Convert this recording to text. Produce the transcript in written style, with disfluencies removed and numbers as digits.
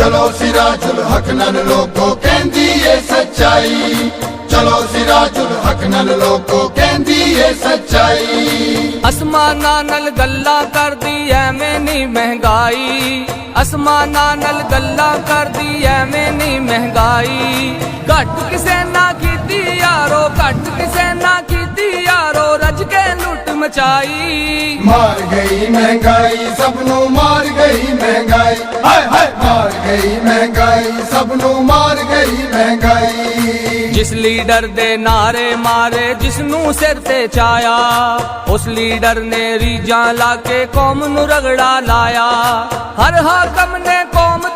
चलो सिराजुल हक नाल लोगो कहंदी है सच्चाई, चलो सिराजुल हक नाल लोगो कहंदी है सच्चाई। आसमाना नल गल्ला करदी एवें नी महंगाई, आसमाना नल गल्ला करदी एवें नी महंगाई। घट किसे ना कीती यारो, घट किसे ना कीती यारो, रज के लुट मचाई। मार गई महंगाई सबनू मार गई महंगाई, हाय हाय मार गई महंगाई सबनू मार गई महंगाई। जिस लीडर दे नारे मारे जिसनू सिर ते चाया, उस लीडर ने रीजां लाके कौम नू रगड़ा लाया। हर हाकम ने कौम